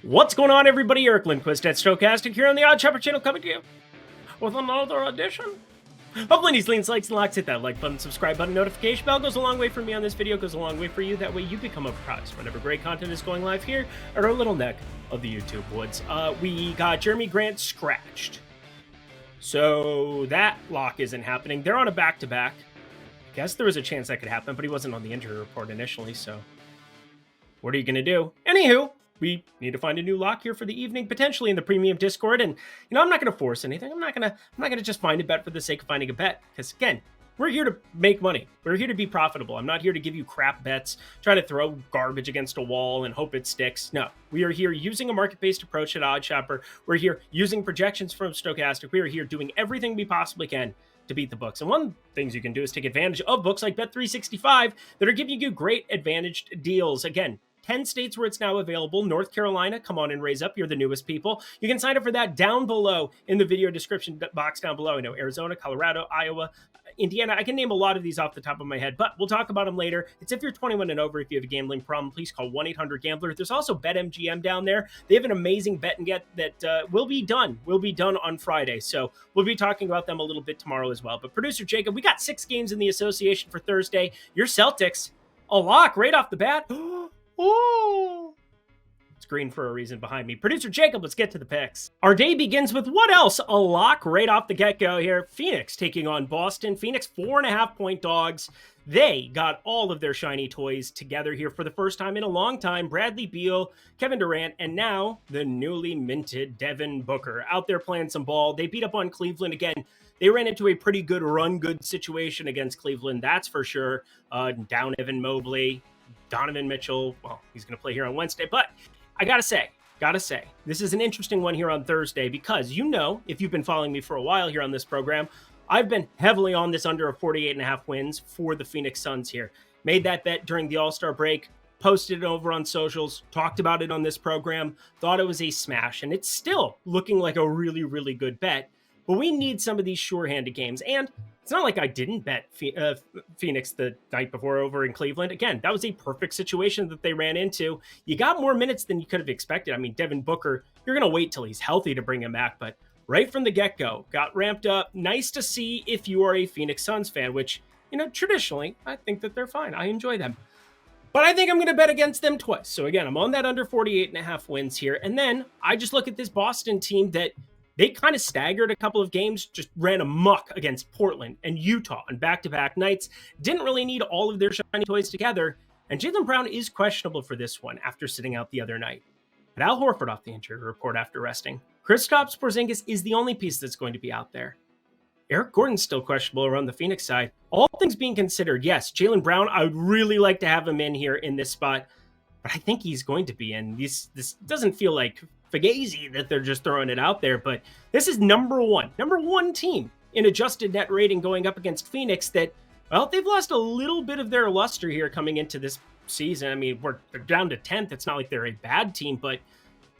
What's going on, everybody? Eric Lindquist at Stokastic here on the Odd Shopper channel, coming to you with another edition of Lindy's Leans, Likes, and Locks. Hit that like button, subscribe button, notification bell. Goes a long way for me on this video, goes a long way for you. That way you become apprised whenever great content is going live here at our little neck of the YouTube woods. We got Jeremy Grant scratched, so that lock isn't happening. They're on a back-to-back. Guess there was a chance that could happen, but he wasn't on the injury report initially, so what are you going to do? Anywho, we need to find a new lock here for the evening, potentially in the premium Discord. And I'm not going to force anything. I'm not going to just find a bet for the sake of finding a bet, because again, we're here to make money. We're here to be profitable. I'm not here to give you crap bets, try to throw garbage against a wall and hope it sticks. No, we are here using a market-based approach at Odd Shopper. We're here using projections from Stokastic. We are here doing everything we possibly can to beat the books. And one of the things you can do is take advantage of books like Bet365 that are giving you great advantaged deals. Again, 10 states where it's now available. North Carolina, come on and raise up. You're the newest people. You can sign up for that down below in the video description box down below. I know Arizona, Colorado, Iowa, Indiana. I can name a lot of these off the top of my head, but we'll talk about them later. It's if you're 21 and over. If you have a gambling problem, please call 1-800-GAMBLER. There's also BetMGM down there. They have an amazing bet and get that will be done on Friday. So we'll be talking about them a little bit tomorrow as well. But producer Jacob, we got 6 games in the association for Thursday. Your Celtics, a lock right off the bat. Oh, it's green for a reason behind me. Producer Jacob, let's get to the picks. Our day begins with what else? A lock right off the get-go here. Phoenix taking on Boston. Phoenix 4.5-point dogs. They got all of their shiny toys together here for the first time in a long time. Bradley Beal, Kevin Durant, and now the newly minted Devin Booker out there playing some ball. They beat up on Cleveland again. They ran into a pretty good run-good situation against Cleveland, that's for sure. Down Evan Mobley, Donovan Mitchell, well, he's going to play here on Wednesday, but I gotta say, this is an interesting one here on Thursday because, if you've been following me for a while here on this program, I've been heavily on this under of 48.5 wins for the Phoenix Suns here. Made that bet during the All-Star break, posted it over on socials, talked about it on this program, thought it was a smash, and it's still looking like a really, really good bet, but we need some of these sure-handed games, and it's not like I didn't bet Phoenix the night before over in Cleveland. Again, that was a perfect situation that they ran into. You got more minutes than you could have expected. I mean, Devin Booker, you're going to wait till he's healthy to bring him back, but right from the get-go, got ramped up. Nice to see if you are a Phoenix Suns fan, which, traditionally, I think that they're fine. I enjoy them. But I think I'm going to bet against them twice. So again, I'm on that under 48.5 wins here. And then I just look at this Boston team that they kind of staggered a couple of games, just ran amok against Portland and Utah on back-to-back nights. Didn't really need all of their shiny toys together. And Jaylen Brown is questionable for this one after sitting out the other night. But Al Horford off the injury report after resting. Kristaps Porzingis is the only piece that's going to be out there. Eric Gordon's still questionable around the Phoenix side. All things being considered, yes, Jaylen Brown, I would really like to have him in here in this spot. But I think he's going to be in. This doesn't feel like Fugazi that they're just throwing it out there, but this is number one team in adjusted net rating going up against Phoenix that, well, they've lost a little bit of their luster here coming into this season. I mean, they're down to 10th. It's not like they're a bad team, but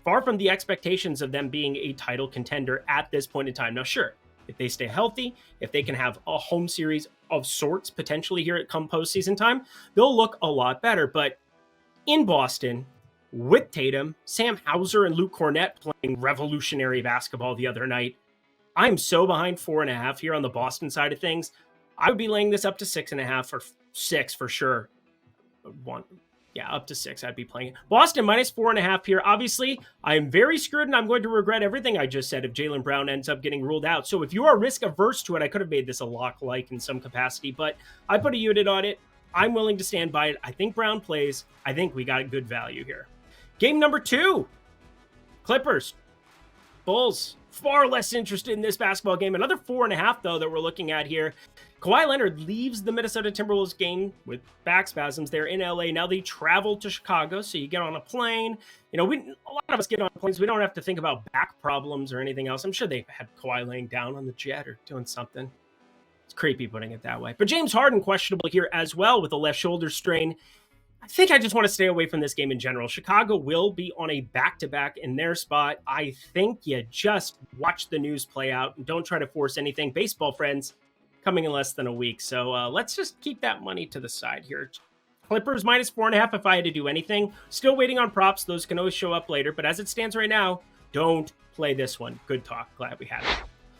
far from the expectations of them being a title contender at this point in time. Now, sure, if they stay healthy, if they can have a home series of sorts potentially here at come postseason time, they'll look a lot better. But in Boston, with Tatum, Sam Hauser, and Luke Cornett playing revolutionary basketball the other night, I'm so behind 4.5 here on the Boston side of things. I would be laying this up to 6.5 or 6 for sure. Up to 6 I'd be playing it. Boston minus 4.5 here. Obviously, I am very screwed and I'm going to regret everything I just said if Jaylen Brown ends up getting ruled out. So if you are risk averse to it, I could have made this a lock-like in some capacity, but I put a unit on it. I'm willing to stand by it. I think Brown plays. I think we got good value here. Game number 2, Clippers, Bulls. Far less interested in this basketball game. Another 4.5, though, that we're looking at here. Kawhi Leonard leaves the Minnesota Timberwolves game with back spasms. They're in LA. Now they travel to Chicago, so you get on a plane. A lot of us get on planes. We don't have to think about back problems or anything else. I'm sure they had Kawhi laying down on the jet or doing something. It's creepy putting it that way. But James Harden questionable here as well with a left shoulder strain. I think I just want to stay away from this game in general. Chicago will be on a back-to-back in their spot. I think you just watch the news play out and don't try to force anything. Baseball friends coming in less than a week. So let's just keep that money to the side here. Clippers minus 4.5 if I had to do anything. Still waiting on props. Those can always show up later. But as it stands right now, don't play this one. Good talk. Glad we had it.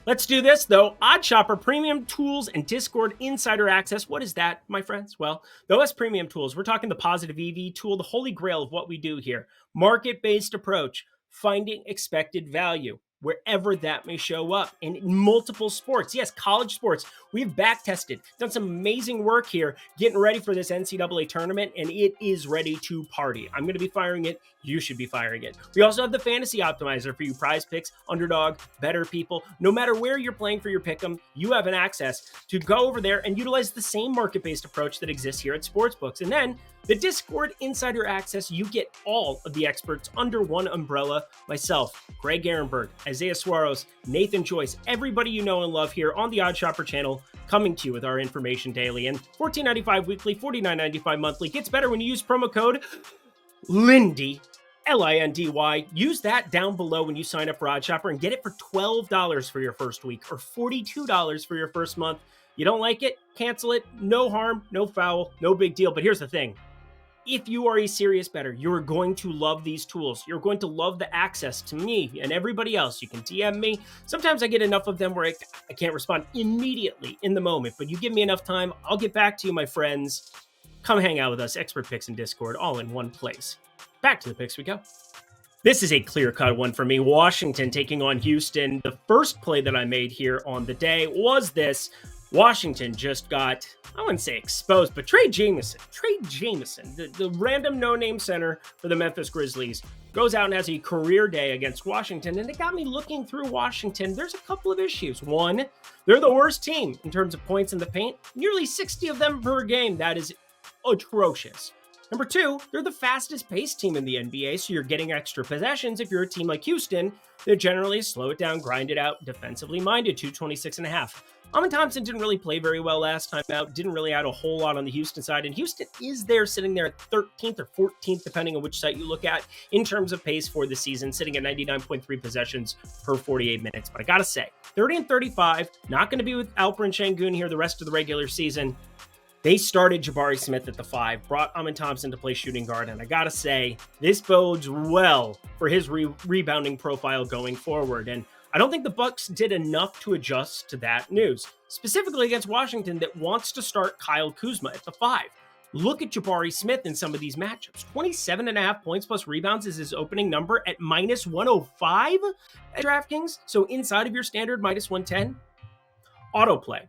Let's do this, though. Odd Shopper, premium tools, and Discord insider access. What is that, my friends? Well, the OS premium tools, we're talking the positive EV tool, the holy grail of what we do here. Market-based approach, finding expected value wherever that may show up in multiple sports. Yes, college sports. We've back-tested, done some amazing work here, getting ready for this NCAA tournament, and it is ready to party. I'm going to be firing it. You should be firing it. We also have the fantasy optimizer for you prize picks, underdog, better people. No matter where you're playing for your pick'em, you have an access to go over there and utilize the same market-based approach that exists here at Sportsbooks. And then the Discord insider access, you get all of the experts under one umbrella. Myself, Greg Ehrenberg, Isaiah Suarez, Nathan Joyce, everybody you know and love here on the Odd Shopper channel, coming to you with our information daily. And $14.95 weekly, $49.95 monthly. Gets better when you use promo code Lindy, Lindy. Use that down below when you sign up for Odd Shopper and get it for $12 for your first week or $42 for your first month. You don't like it? Cancel it. No harm, no foul, no big deal. But here's the thing. If you are a serious bettor, you're going to love these tools. You're going to love the access to me and everybody else. You can DM me. Sometimes I get enough of them where I can't respond immediately in the moment, but you give me enough time, I'll get back to you, my friends. Come hang out with us, Expert Picks and Discord, all in one place. Back to the picks we go. This is a clear-cut one for me. Washington taking on Houston. The first play that I made here on the day was this. Washington just got, I wouldn't say exposed, but Trey Jameson, the random no-name center for the Memphis Grizzlies, goes out and has a career day against Washington, and it got me looking through Washington. There's a couple of issues. One, they're the worst team in terms of points in the paint, nearly 60 of them per game. That is atrocious. Number two, they're the fastest paced team in the NBA, so you're getting extra possessions if you're a team like Houston that generally slow it down, grind it out, defensively minded, 226.5. Amin Thompson didn't really play very well last time out, didn't really add a whole lot on the Houston side, and Houston is there sitting there at 13th or 14th, depending on which site you look at, in terms of pace for the season, sitting at 99.3 possessions per 48 minutes. But I gotta say, 30 and 35, not going to be with Alperen Şengün here the rest of the regular season. They started Jabari Smith at the 5, brought Amin Thompson to play shooting guard, and I gotta say, this bodes well for his rebounding profile going forward. And I don't think the Bucks did enough to adjust to that news, specifically against Washington that wants to start Kyle Kuzma at the 5. Look at Jabari Smith in some of these matchups. 27.5 points plus rebounds is his opening number at minus 105 at DraftKings. So inside of your standard minus 110, autoplay.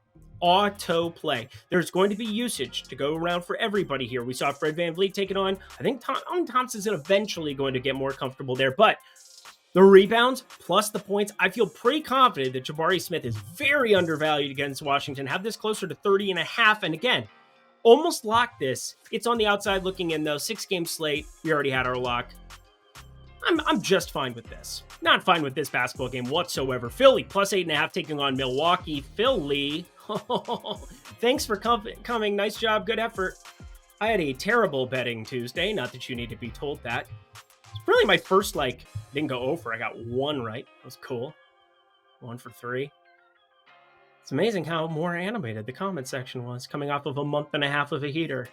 There's going to be usage to go around for everybody here. We saw Fred VanVleet take it on. I think Thompson's eventually going to get more comfortable there, but the rebounds plus the points, I feel pretty confident that Jabari Smith is very undervalued against Washington. Have this closer to 30.5. And again, almost lock this. It's on the outside looking in though. 6-game slate. We already had our lock. I'm just fine with this. Not fine with this basketball game whatsoever. Philly plus 8.5 taking on Milwaukee. Philly. Thanks for coming. Nice job. Good effort. I had a terrible betting Tuesday. Not that you need to be told that. It's really my first, didn't go over. I got 1 right. That was cool. 1 for 3. It's amazing how more animated the comment section was coming off of a month and a half of a heater.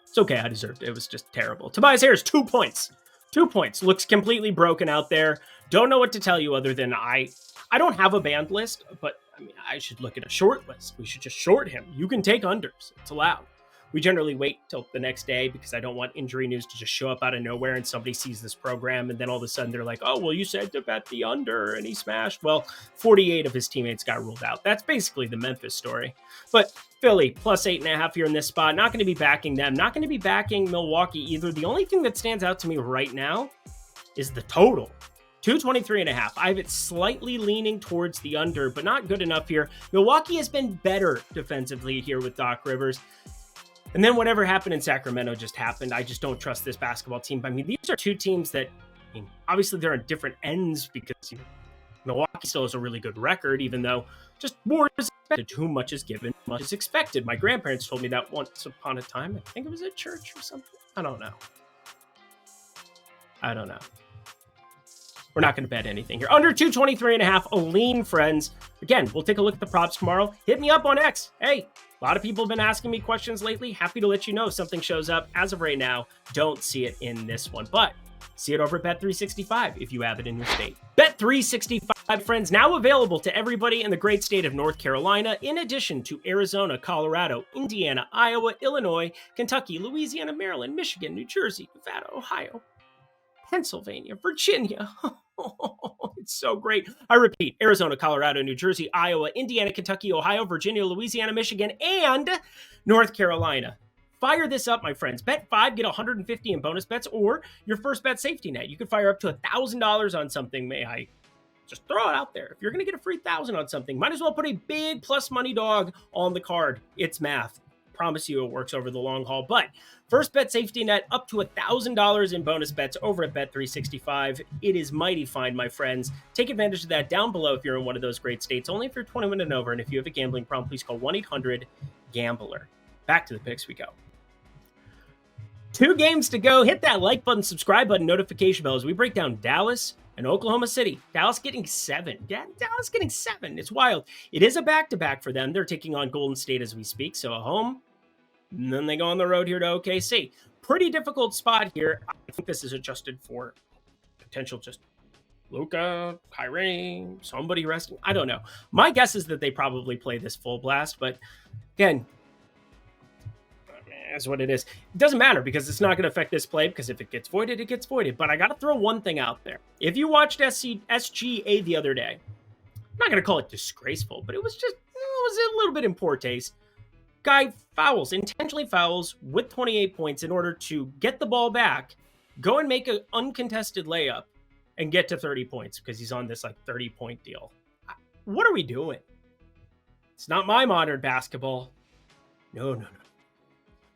It's okay. I deserved it. It was just terrible. Tobias Harris, 2 points. 2 points. Looks completely broken out there. Don't know what to tell you other than I don't have a banned list, but I should look at a short list. We should just short him. You can take unders. It's allowed. We generally wait till the next day because I don't want injury news to just show up out of nowhere and somebody sees this program and then all of a sudden they're like, oh, well, you said to bet the under and he smashed. Well, 48 of his teammates got ruled out. That's basically the Memphis story. But Philly plus 8.5 here in this spot. Not going to be backing them. Not going to be backing Milwaukee either. The only thing that stands out to me right now is the total. 223.5. I have it slightly leaning towards the under, but not good enough here. Milwaukee has been better defensively here with Doc Rivers. And then whatever happened in Sacramento just happened. I just don't trust this basketball team. I mean, these are two teams that, obviously they're on different ends because Milwaukee still has a really good record, even though just more is expected. Too much is given, much is expected. My grandparents told me that once upon a time. I think it was at church or something. I don't know. We're not going to bet anything here. Under 223.5, a lean, friends. Again, we'll take a look at the props tomorrow. Hit me up on X. Hey, a lot of people have been asking me questions lately. Happy to let you know if something shows up. As of right now, don't see it in this one, but see it over at Bet365 if you have it in your state. Bet365, friends, now available to everybody in the great state of North Carolina, in addition to Arizona, Colorado, Indiana, Iowa, Illinois, Kentucky, Louisiana, Maryland, Michigan, New Jersey, Nevada, Ohio, Pennsylvania, Virginia. It's so great. I repeat, Arizona, Colorado, New Jersey, Iowa, Indiana, Kentucky, Ohio, Virginia, Louisiana, Michigan, and North Carolina. Fire this up, my friends. Bet 5, get 150 in bonus bets, or your first bet safety net. You could fire up to $1,000 on something. May I just throw it out there? If you're going to get a free 1,000 on something, might as well put a big plus money dog on the card. It's math. Promise you it works over the long haul. But first bet safety net up to $1,000 in bonus bets over at Bet365. It is mighty fine, my friends. Take advantage of that down below if you're in one of those great states. Only if you're 21 and over. And if you have a gambling problem, please call 1-800-GAMBLER. Back to the picks we go. 2 games to go. Hit that like button, subscribe button, notification bell as we break down Dallas and Oklahoma City. Dallas getting 7. Yeah, Dallas getting 7. It's wild. It is a back-to-back for them. They're taking on Golden State as we speak. So a home, and then they go on the road here to OKC. Pretty difficult spot here. I think this is adjusted for potential just Luka, Kyrie, somebody resting. I don't know. My guess is that they probably play this full blast, but again, that's what it is. It doesn't matter because it's not going to affect this play, because if it gets voided, it gets voided. But I got to throw one thing out there. If you watched SGA the other day, I'm not going to call it disgraceful, but it was a little bit in poor taste. Guy intentionally fouls with 28 points in order to get the ball back, go and make an uncontested layup, and get to 30 points because he's on this 30-point deal. What are we doing? It's not my modern basketball. No.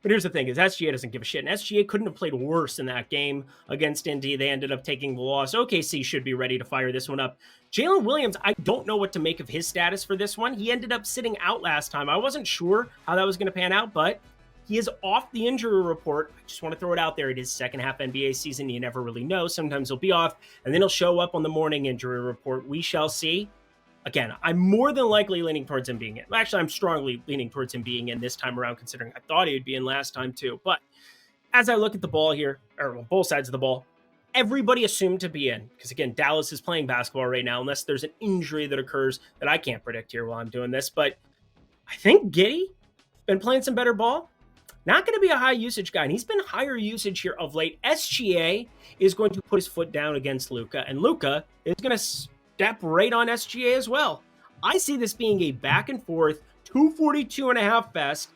But here's the thing, is SGA doesn't give a shit. And SGA couldn't have played worse in that game against Indy. They ended up taking the loss. OKC should be ready to fire this one up. Jalen Williams, I don't know what to make of his status for this one. He ended up sitting out last time. I wasn't sure how that was going to pan out, but he is off the injury report. I just want to throw it out there. It is second half NBA season. You never really know. Sometimes he'll be off, and then he'll show up on the morning injury report. We shall see. Again, I'm more than likely leaning towards him being in. Actually, I'm strongly leaning towards him being in this time around, considering I thought he would be in last time too. But as I look at the ball here, or both sides of the ball, everybody assumed to be in. Because again, Dallas is playing basketball right now, unless there's an injury that occurs that I can't predict here while I'm doing this. But I think Giddey been playing some better ball. Not going to be a high usage guy, and he's been higher usage here of late. SGA is going to put his foot down against Luka, and Luka is going to step right on SGA as well. I see this being a back and forth 242.5 fest,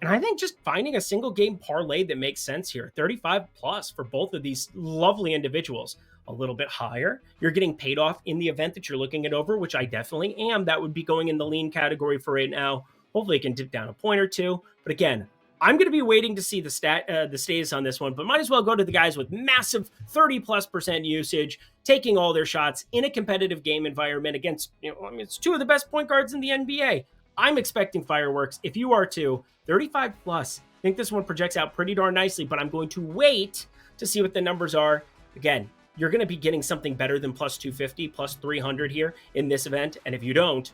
and I think just finding a single game parlay that makes sense here, 35 plus for both of these lovely individuals. A little bit higher, you're getting paid off in the event that you're looking it over, which I definitely am. That would be going in the lean category for right now. Hopefully it can dip down a point or two, but again, I'm going to be waiting to see the status on this one, but might as well go to the guys with massive 30+% usage, taking all their shots in a competitive game environment against, it's 2 of the best point guards in the NBA. I'm expecting fireworks. If you are too, 35+. I think this one projects out pretty darn nicely, but I'm going to wait to see what the numbers are. Again, you're going to be getting something better than plus 250, plus 300 here in this event, and if you don't,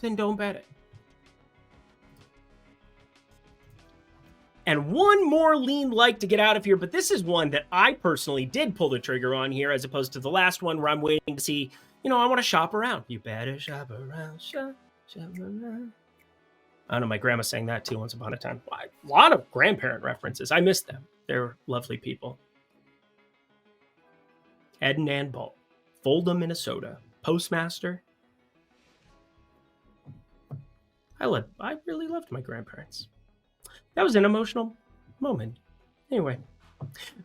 then don't bet it. And one more lean like to get out of here, but this is one that I personally did pull the trigger on here, as opposed to the last one where I'm waiting to see, I want to shop around. You better shop around, shop around. I know, my grandma sang that too once upon a time. A lot of grandparent references. I miss them. They're lovely people. Ed and Ann Bolt, Fulda, Minnesota, postmaster. I really loved my grandparents. That was an emotional moment. Anyway,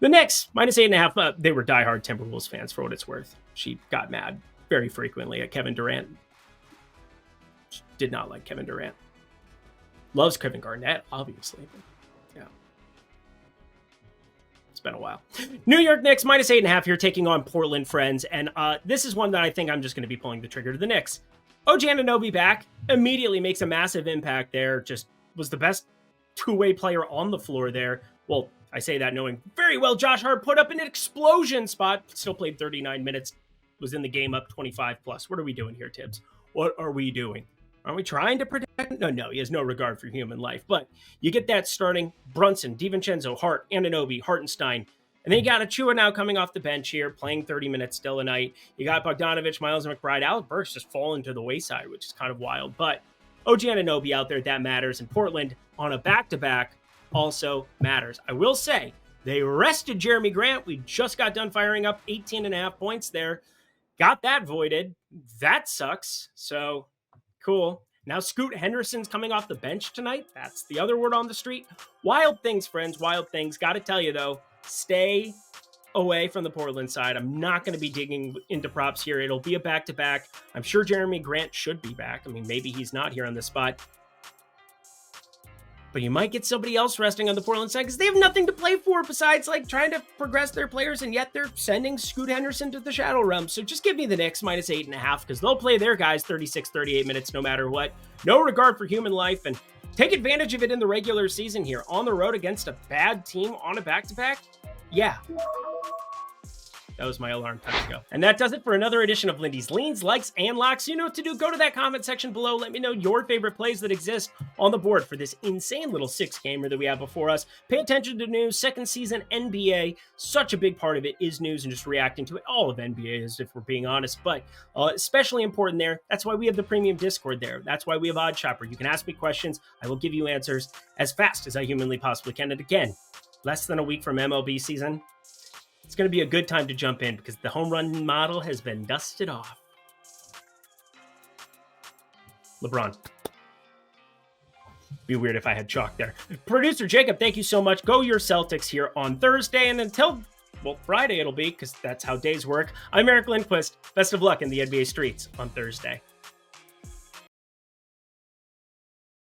the Knicks, -8.5. They were diehard Timberwolves fans for what it's worth. She got mad very frequently at Kevin Durant. She did not like Kevin Durant. Loves Kevin Garnett, obviously. But yeah. It's been a while. New York Knicks, -8.5 here, taking on Portland friends. And this is one that I think I'm just going to be pulling the trigger to the Knicks. OG Anunoby back, immediately makes a massive impact there. Just was the best two-way player on the floor there. Well, I say that knowing very well Josh Hart put up an explosion spot, still played 39 minutes, was in the game up 25+. What are we doing here, Tibbs? What are we doing? Aren't we trying to protect him? No, he has no regard for human life. But you get that starting Brunson, DiVincenzo, Hart, Anunoby, Hartenstein. And then you got Achua now coming off the bench here, playing 30 minutes still a night. You got Bogdanovich, Miles McBride. Alec Burks just falling to the wayside, which is kind of wild. But OG Anunoby out there, that matters. And Portland on a back-to-back also matters. I will say, they rested Jeremy Grant. We just got done firing up 18.5 points there. Got that voided. That sucks. So, cool. Now Scoot Henderson's coming off the bench tonight. That's the other word on the street. Wild things, friends. Wild things. Got to tell you, though, stay away from the Portland side. I'm not going to be digging into props here. It'll be a back-to-back. I'm sure Jeremy Grant should be back. I mean, maybe he's not here on the spot. But you might get somebody else resting on the Portland side because they have nothing to play for besides like trying to progress their players, and yet they're sending Scoot Henderson to the Shadow Realm. So just give me the Knicks minus 8.5 because they'll play their guys 36, 38 minutes no matter what. No regard for human life, and take advantage of it in the regular season here. On the road against a bad team on a back-to-back? Yeah. That was my alarm time to go. And that does it for another edition of Lindy's Leans, Likes, and Locks. You know what to do. Go to that comment section below. Let me know your favorite plays that exist on the board for this insane little 6-gamer that we have before us. Pay attention to news. Second season NBA. Such a big part of it is news and just reacting to it. All of NBA is, if we're being honest, but especially important there. That's why we have the premium Discord there. That's why we have Odd Chopper. You can ask me questions. I will give you answers as fast as I humanly possibly can. And again, less than a week from MLB season. It's going to be a good time to jump in because the home run model has been dusted off. LeBron. Be weird if I had chalk there. Producer Jacob, thank you so much. Go your Celtics here on Thursday. And until, well, Friday it'll be because that's how days work. I'm Eric Lindquist. Best of luck in the NBA streets on Thursday.